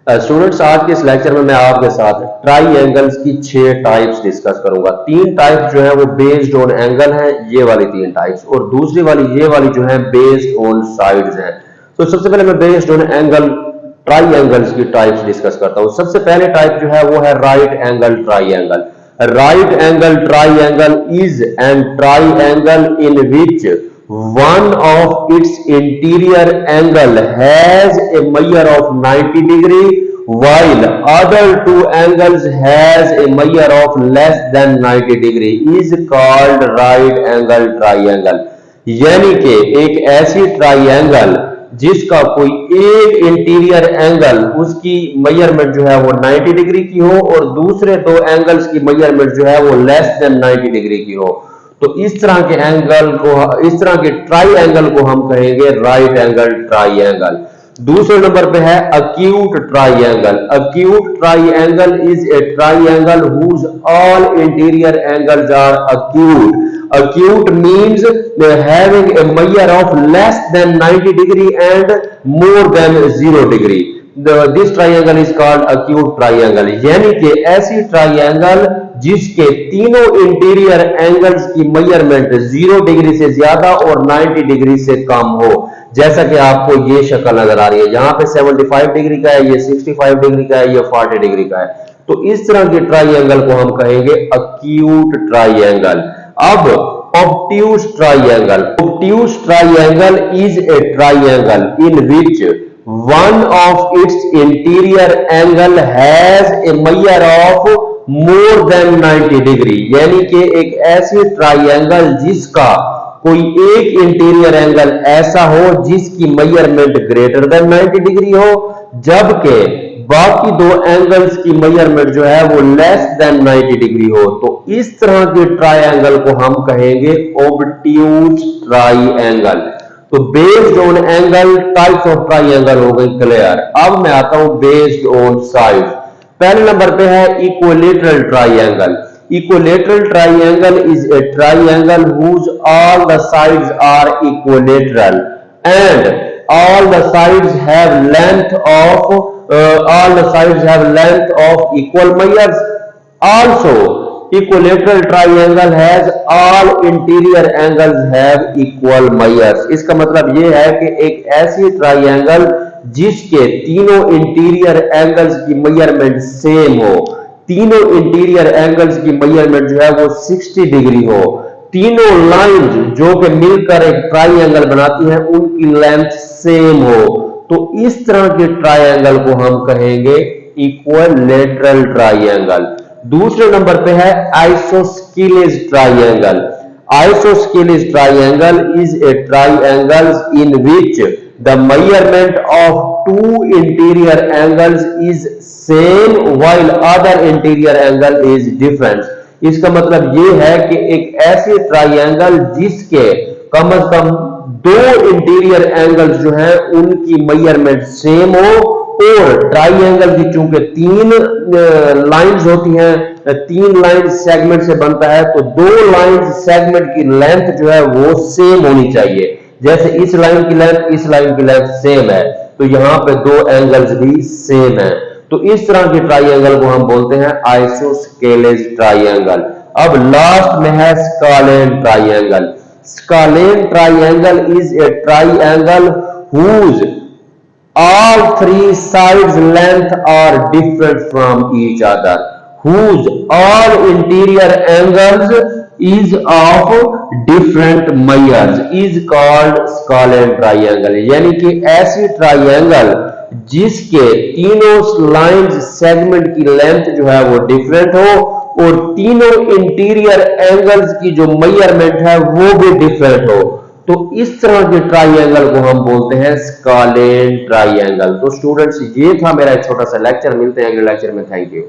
Students, आज के इस लेक्चर में मैं आपके साथ ट्राइंगल्स की 6 टाइप्स डिस्कस करूंगा। 3 टाइप्स जो है वो बेस्ड ऑन एंगल है, ये वाली 3 टाइप्स, और दूसरी वाली ये वाली जो है बेस्ड ऑन साइड्स है। तो सबसे पहले मैं बेस्ड ऑन एंगल ट्राइंगल्स की टाइप्स डिस्कस करता हूं। सबसे पहले टाइप जो है वो है right angle triangle. Right angle triangle is an triangle in which one of its interior angle has a measure of 90 degree while other two angles has a measure of less than 90 degree is called right angle triangle। यानी कि एक ऐसी triangle जिसका कोई एक interior angle उसकी measurement जो है वो 90 डिग्री की हो और दूसरे दो एंगल्स की मेजरमेंट जो है वो लेस देन 90 डिग्री की हो, तो इस तरह के एंगल को, इस तरह के ट्राई एंगल को हम कहेंगे राइट एंगल ट्राइंगल। दूसरे नंबर पे है acute triangle. Acute triangle is a triangle whose all interior angles are acute. Acute means having a measure of less than 90 degree and more than 0 degree. This triangle is called acute triangle। यानी कि ऐसी triangle जिसके तीनों interior angles की measurement 0 degree से ज्यादा और 90 degree से कम हो। जैसा कि आपको ये शक्ल नजर आ रही है, यहाँ पे 75 डिग्री का है, ये 65 डिग्री का है, ये 40 डिग्री का है। तो इस तरह के ट्राइंगल को हम कहेंगे अक्यूट ट्राइंगल। अब obtuse triangle। obtuse triangle is a triangle in which one of its interior angle has a measure of more than 90 degree। यानी कि एक ऐसी ट्राइंगल जिसका कोई एक इंटीरियर एंगल ऐसा हो जिसकी मेजरमेंट ग्रेटर देन 90 डिग्री हो, जबकि बाकी दो एंगल्स की मेजरमेंट जो है वो लेस देन 90 डिग्री हो। तो इस तरह के ट्राइंगल को हम कहेंगे ऑब्ट्यूज ट्राइंगल। तो based on angle types of triangle हो गई क्लियर। अब मैं आता हूं बेस्ड ऑन साइड। पहले नंबर पे है equilateral triangle. Equilateral triangle is a triangle whose all the sides are equilateral and all the sides have length of equal measures। Also equilateral triangle has all interior angles have equal measures। इसका मतलब ये है कि एक ऐसी triangle जिसके तीनों interior angles की मेजरमेंट सेम हो, तीनों इंटीरियर एंगल्स की मेजरमेंट जो है वो 60 डिग्री हो, तीनों लाइंस जो कि मिलकर एक ट्राइंगल बनाती हैं उनकी लेंथ सेम हो, तो इस तरह के ट्राइंगल को हम कहेंगे इक्विलेटरल ट्राइंगल। दूसरे नंबर पे है isosceles triangle. Isosceles triangle is a triangle in which the measurement of to interior angles is same while other interior angle is different. इसका मतलब ये है कि एक ऐसी ट्राइंगल जिसके कम से कम दो इंटीरियर एंगल्स जो हैं उनकी मेजरमेंट सेम हो, और ट्राइंगल की चूंकि 3 लाइंस होती हैं, 3 लाइन सेगमेंट से बनता है, तो 2 लाइन सेगमेंट की लेंथ जो है वो सेम होनी चाहिए। जैसे इस लाइन की लेंथ इस लाइन की लेंथ सेम है, तो यहां पे 2 एंगल्स भी सेम है। तो इस तरह के ट्राइंगल को हम बोलते हैं आइसोस्केलेस ट्राइंगल। अब लास्ट में है scalene triangle. Scalene triangle is a triangle whose all 3 sides length are different from each other, whose all interior angles is of different measures is called scalene triangle। यानी कि ऐसी triangle जिसके तीनों lines segment की length जो है वो different हो और तीनों इंटीरियर एंगल्स की जो मेजरमेंट है वो भी डिफरेंट हो, तो इस तरह के ट्राइंगल को हम बोलते हैं स्कालेन ट्राइंगल। तो स्टूडेंट्स, ये था मेरा एक छोटा सा लेक्चर। मिलते हैं अगले लेक्चर में। Thank you.